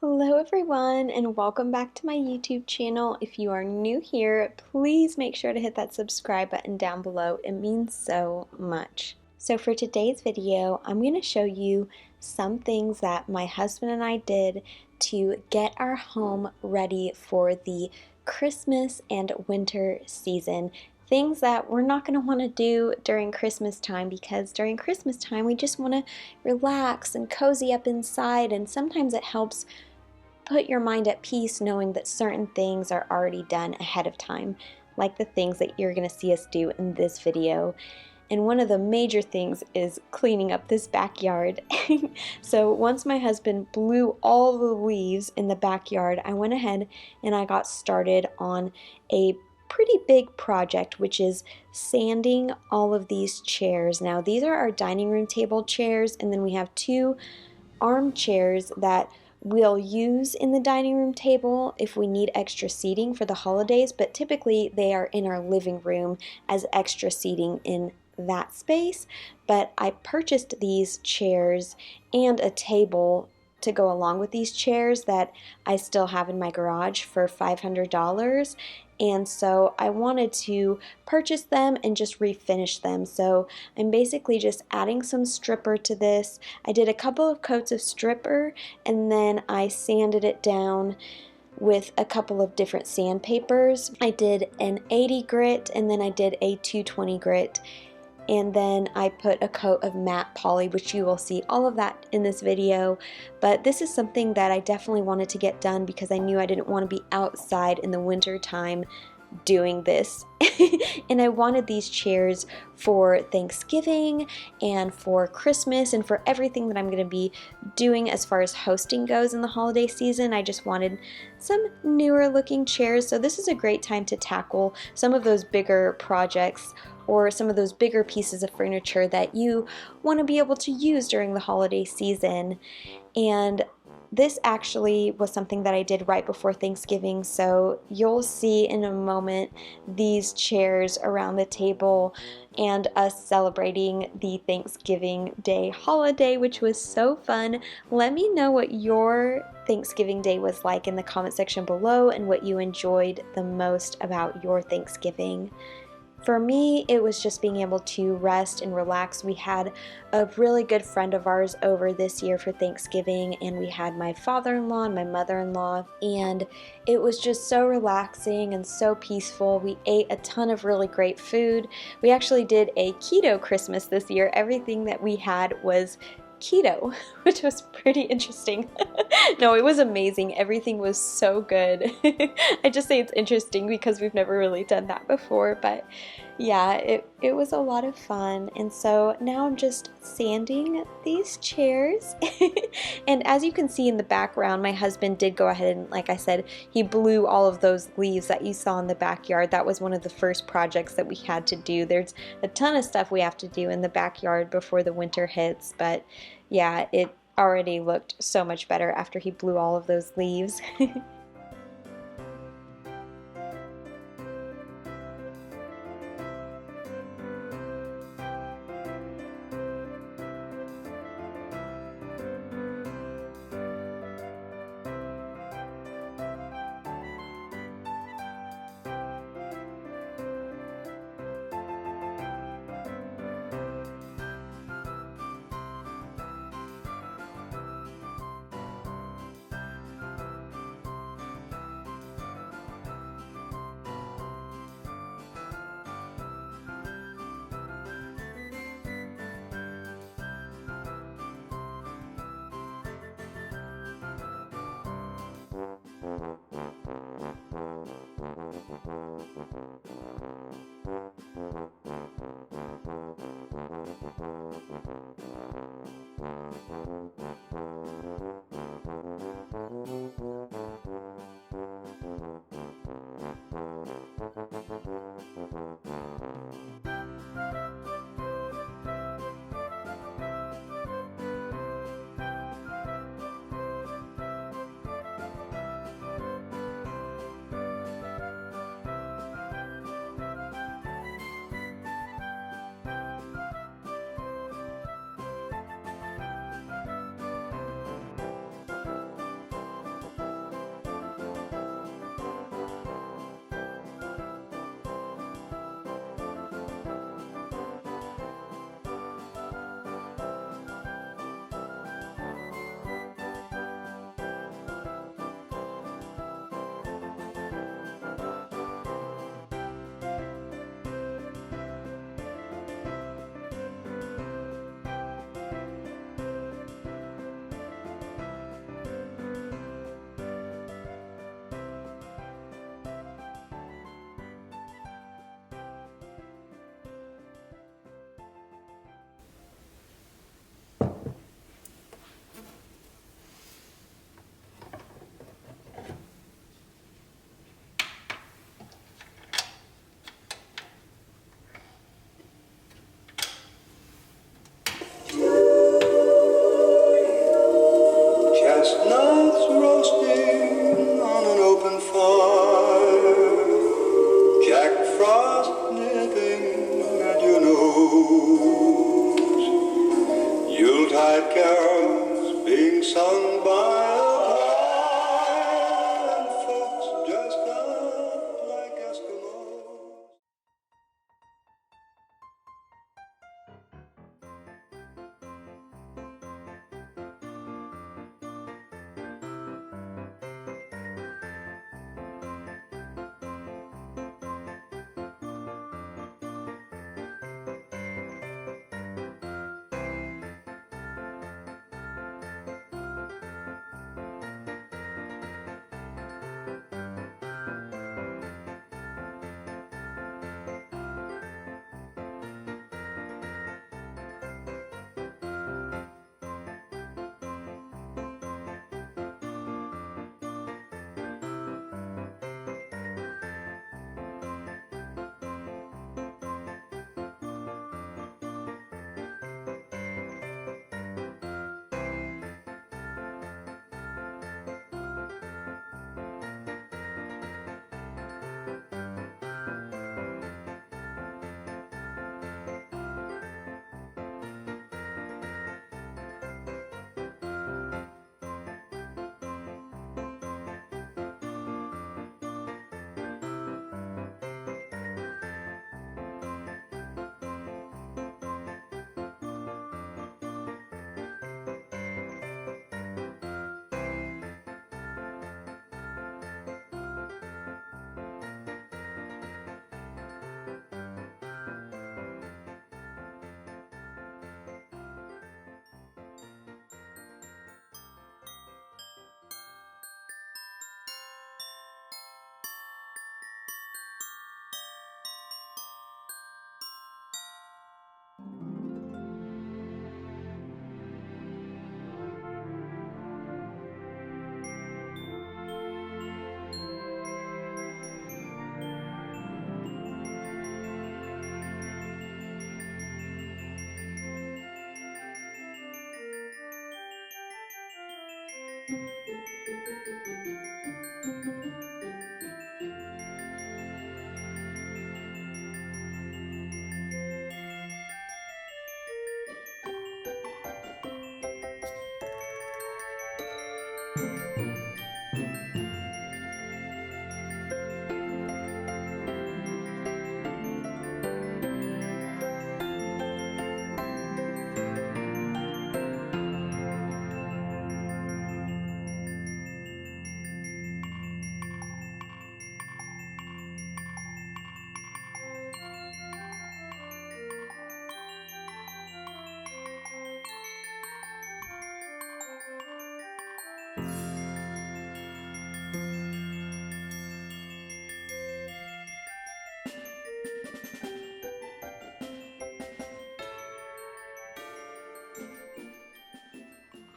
Hello everyone and welcome back to my YouTube channel. If you are new here, please make sure to hit that subscribe button down below. It means so much. So for today's video, I'm going to show you some things that my husband and I did to get our home ready for the Christmas and winter season. Things that we're not going to want to do during Christmas time because during Christmas time we just want to relax and cozy up inside, and sometimes it helps put your mind at peace knowing that certain things are already done ahead of time, like the things that you're going to see us do in this video. And one of the major things is cleaning up this backyard. So once my husband blew all the leaves in the backyard, I went ahead and I got started on a pretty big project, which is sanding all of these chairs. Now these are our dining room table chairs, and then we have two armchairs that we'll use in the dining room table if we need extra seating for the holidays, but typically they are in our living room as extra seating in that space. But I purchased these chairs and a table to go along with these chairs that I still have in my garage for $500, and so I wanted to purchase them and just refinish them. So I'm basically just adding some stripper to this. I did a couple of coats of stripper and then I sanded it down with a couple of different sandpapers. I did an 80 grit and then I did a 220 grit, and then I put a coat of matte poly, which you will see all of that in this video. But this is something that I definitely wanted to get done because I knew I didn't want to be outside in the winter time doing this. And I wanted these chairs for Thanksgiving and for Christmas and for everything that I'm going to be doing as far as hosting goes in the holiday season. I just wanted some newer looking chairs, so this is a great time to tackle some of those bigger projects or some of those bigger pieces of furniture that you want to be able to use during the holiday season. And this actually was something that I did right before Thanksgiving, so you'll see in a moment these chairs around the table and us celebrating the Thanksgiving Day holiday, which was so fun. Let me know what your Thanksgiving Day was like in the comment section below and what you enjoyed the most about your Thanksgiving. For me, it was just being able to rest and relax. We had a really good friend of ours over this year for Thanksgiving, and we had my father-in-law and my mother-in-law, and it was just so relaxing and so peaceful. We ate a ton of really great food. We actually did a keto Christmas this year. Everything that we had was keto, which was pretty interesting. No, it was amazing. Everything was so good. I just say it's interesting because we've never really done that before, but yeah, it was a lot of fun. And so now I'm just sanding these chairs. And as you can see in the background, my husband did go ahead and, like I said, he blew all of those leaves that you saw in the backyard. That was one of the first projects that we had to do. There's a ton of stuff we have to do in the backyard before the winter hits, but yeah, it already looked so much better after he blew all of those leaves.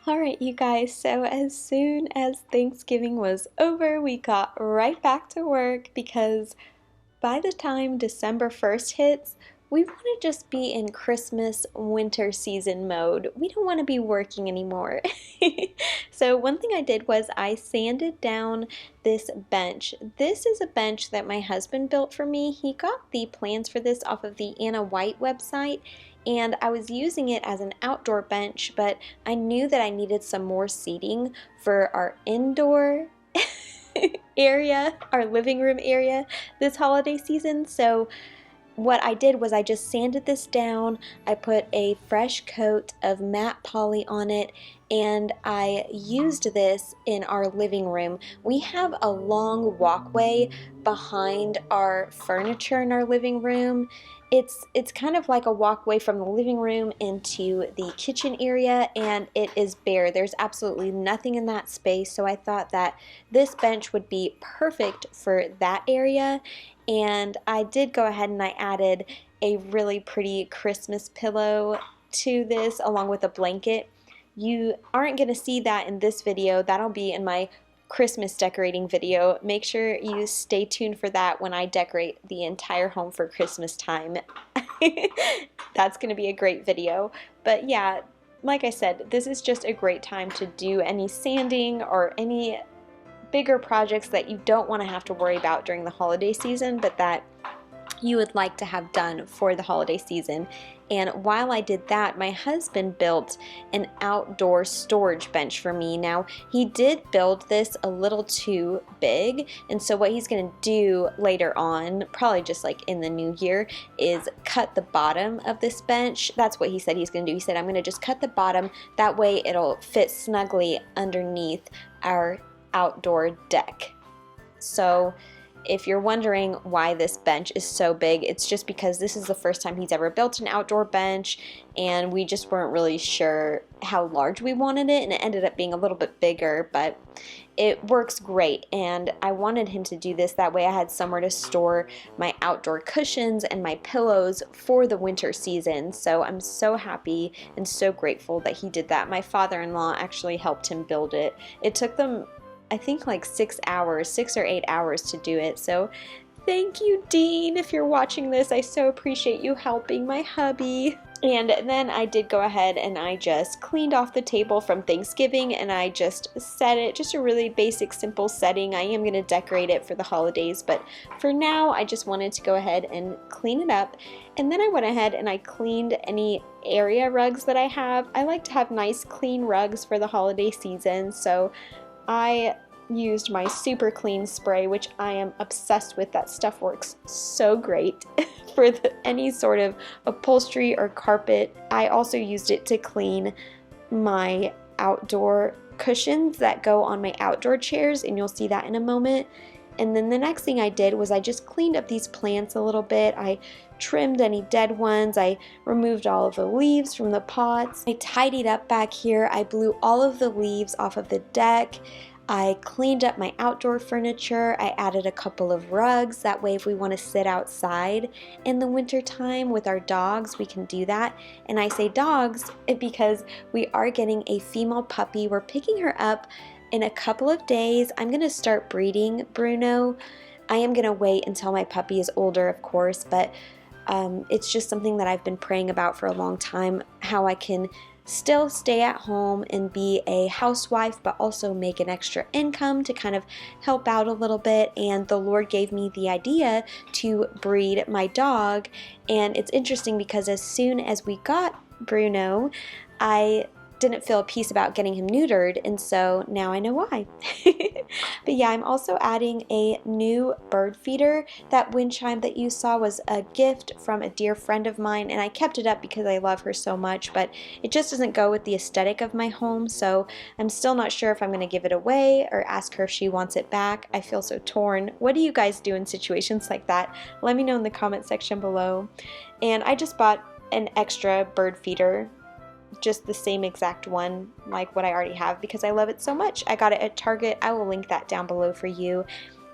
Alright, you guys, so as soon as Thanksgiving was over, we got right back to work because by the time December 1st hits, we want to just be in Christmas winter season mode. We don't want to be working anymore. So one thing I did was I sanded down this bench. This is a bench that my husband built for me. He got the plans for this off of the Anna White website, and I was using it as an outdoor bench, but I knew that I needed some more seating for our indoor area, our living room area this holiday season. So what I did was I just sanded this down, I put a fresh coat of matte poly on it, and I used this in our living room. We have a long walkway behind our furniture in our living room. It's kind of like a walkway from the living room into the kitchen area, and it is bare. There's absolutely nothing in that space, so I thought that this bench would be perfect for that area. And I did go ahead and I added a really pretty Christmas pillow to this along with a blanket. You aren't going to see that in this video. That'll be in my Christmas decorating video. Make sure you stay tuned for that when I decorate the entire home for Christmas time. That's going to be a great video. But yeah, like I said, this is just a great time to do any sanding or any bigger projects that you don't want to have to worry about during the holiday season, but that you would like to have done for the holiday season. And while I did that, my husband built an outdoor storage bench for me. Now, he did build this a little too big, and so what he's going to do later on, probably just like in the new year, is cut the bottom of this bench. That's what he said he's going to do. He said, I'm going to just cut the bottom, that way it'll fit snugly underneath our outdoor deck. So if you're wondering why this bench is so big, it's just because this is the first time he's ever built an outdoor bench, and we just weren't really sure how large we wanted it, and it ended up being a little bit bigger, but it works great. And I wanted him to do this, that way I had somewhere to store my outdoor cushions and my pillows for the winter season. So I'm so happy and so grateful that he did that. My father-in-law actually helped him build it. It took them, I think, like 6 or 8 hours to do it. So thank you, Dean, if you're watching this. I so appreciate you helping my hubby. And then I did go ahead and I just cleaned off the table from Thanksgiving, and I just set it, just a really basic, simple setting. I am going to decorate it for the holidays, but for now I just wanted to go ahead and clean it up. And then I went ahead and I cleaned any area rugs that I have. I like to have nice clean rugs for the holiday season, so I used my Super Clean spray, which I am obsessed with. That stuff works so great for any sort of upholstery or carpet. I also used it to clean my outdoor cushions that go on my outdoor chairs, and you'll see that in a moment. And then the next thing I did was I just cleaned up these plants a little bit. I trimmed any dead ones. I removed all of the leaves from the pots. I tidied up back here. I blew all of the leaves off of the deck. I cleaned up my outdoor furniture. I added a couple of rugs. That way if we want to sit outside in the winter time with our dogs, we can do that. And I say dogs because we are getting a female puppy. We're picking her up in a couple of days. I'm going to start breeding Bruno. I am going to wait until my puppy is older, of course, but it's just something that I've been praying about for a long time, how I can still stay at home and be a housewife, but also make an extra income to kind of help out a little bit. And the Lord gave me the idea to breed my dog. And it's interesting because as soon as we got Bruno, I didn't feel a peace about getting him neutered, and so now I know why. But yeah, I'm also adding a new bird feeder. That wind chime that you saw was a gift from a dear friend of mine, and I kept it up because I love her so much, but it just doesn't go with the aesthetic of my home, so I'm still not sure if I'm going to give it away or ask her if she wants it back. I feel so torn. What do you guys do in situations like that? Let me know in the comment section below. And I just bought an extra bird feeder, just the same exact one like what I already have because I love it so much. I got it at Target. I will link that down below for you.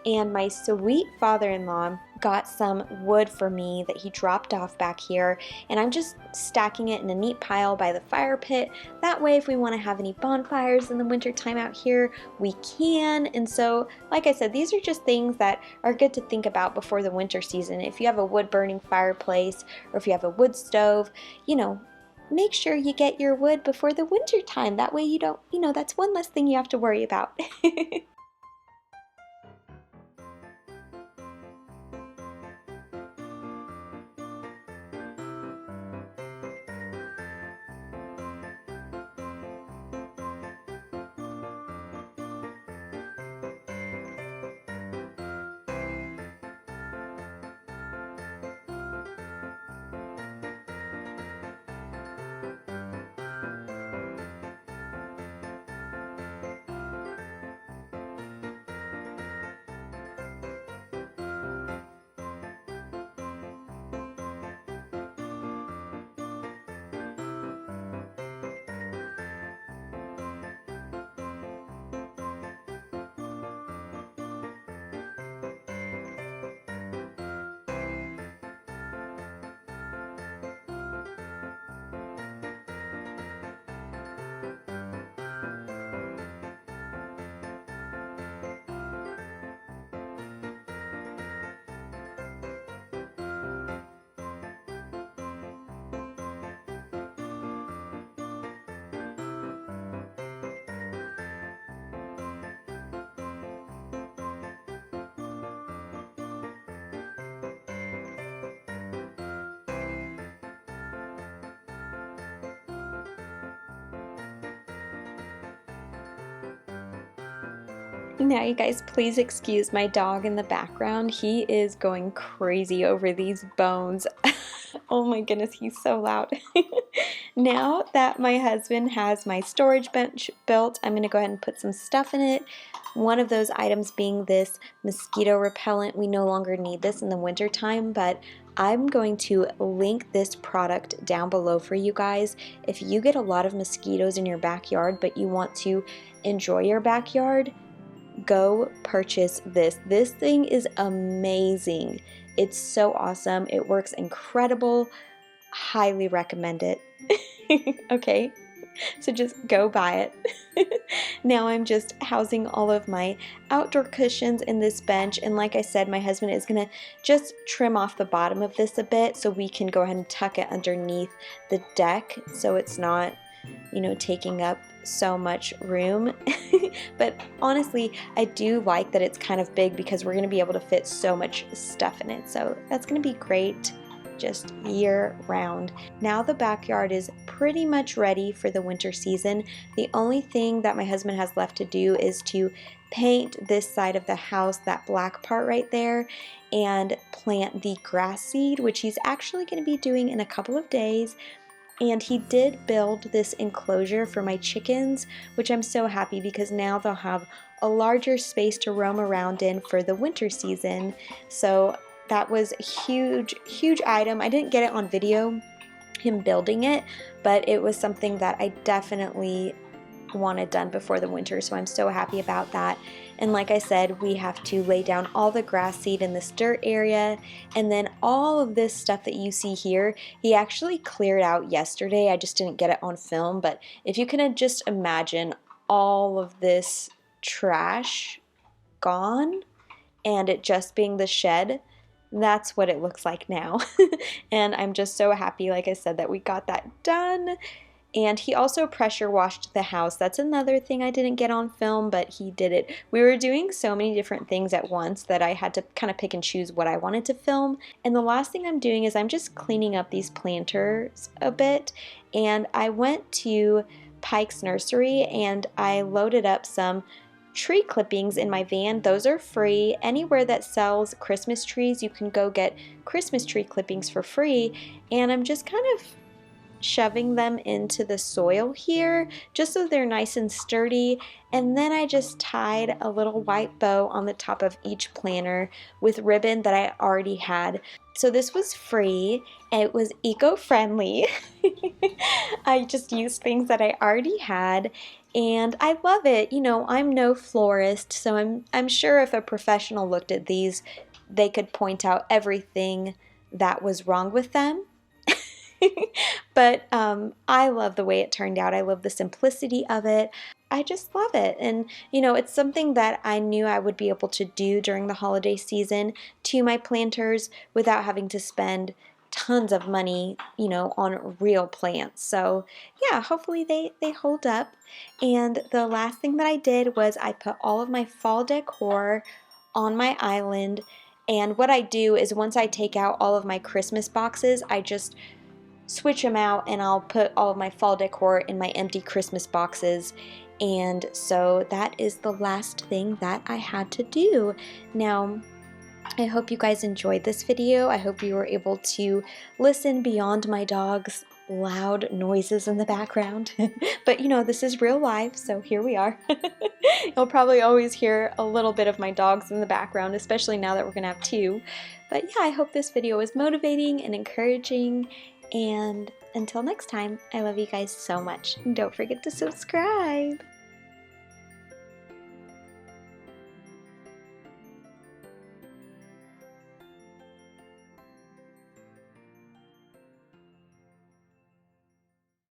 And my sweet father-in-law got some wood for me that he dropped off back here, and I'm just stacking it in a neat pile by the fire pit. That way if we want to have any bonfires in the winter time out here, we can. And so like I said, these are just things that are good to think about before the winter season. If you have a wood burning fireplace or if you have a wood stove, you know, make sure you get your wood before the winter time. That way you don't, that's one less thing you have to worry about. Now you guys, please excuse my dog in the background. He is going crazy over these bones. Oh my goodness, he's so loud. Now that my husband has my storage bench built, I'm going to go ahead and put some stuff in it. One of those items being this mosquito repellent. We no longer need this in the winter time, but I'm going to link this product down below for you guys. If you get a lot of mosquitoes in your backyard, but you want to enjoy your backyard, go purchase this. This thing is amazing. It's so awesome. It works incredible. Highly recommend it. Okay, so just go buy it. Now I'm just housing all of my outdoor cushions in this bench, and like I said, my husband is gonna just trim off the bottom of this a bit so we can go ahead and tuck it underneath the deck so it's not, taking up so much room. But honestly, I do like that it's kind of big because we're going to be able to fit so much stuff in it. So that's going to be great just year round. Now the backyard is pretty much ready for the winter season. The only thing that my husband has left to do is to paint this side of the house, that black part right there, and plant the grass seed, which he's actually going to be doing in a couple of days. And he did build this enclosure for my chickens, which I'm so happy because now they'll have a larger space to roam around in for the winter season. So that was a huge, huge item. I didn't get it on video, him building it, but it was something that I definitely wanted done before the winter, so I'm so happy about that. And like I said, we have to lay down all the grass seed in this dirt area, and then all of this stuff that you see here, he actually cleared out yesterday. I just didn't get it on film, but if you can just imagine all of this trash gone and it just being the shed, that's what it looks like now. And I'm just so happy, like I said, that we got that done. And he also pressure washed the house. That's another thing I didn't get on film, but he did it. We were doing so many different things at once that I had to kind of pick and choose what I wanted to film. And the last thing I'm doing is I'm just cleaning up these planters a bit. And I went to Pike's Nursery and I loaded up some tree clippings in my van. Those are free. Anywhere that sells Christmas trees, you can go get Christmas tree clippings for free. And I'm just kind of shoving them into the soil here just so they're nice and sturdy, and then I just tied a little white bow on the top of each planter with ribbon that I already had. So this was free and it was eco-friendly. I just used things that I already had and I love it. You know, I'm no florist, so I'm sure if a professional looked at these, they could point out everything that was wrong with them. But I love the way it turned out. I love the simplicity of it. I just love it. And, you know, it's something that I knew I would be able to do during the holiday season to my planters without having to spend tons of money, you know, on real plants. So yeah, hopefully they hold up. And the last thing that I did was I put all of my fall decor on my island. And what I do is once I take out all of my Christmas boxes, I just switch them out and I'll put all of my fall decor in my empty Christmas boxes. And so that is the last thing that I had to do. Now, I hope you guys enjoyed this video. I hope you were able to listen beyond my dog's loud noises in the background. But you know, this is real life, so here we are. You'll probably always hear a little bit of my dogs in the background, especially now that we're gonna have two. But yeah, I hope this video was motivating and encouraging. And until next time, I love you guys so much. And don't forget to subscribe.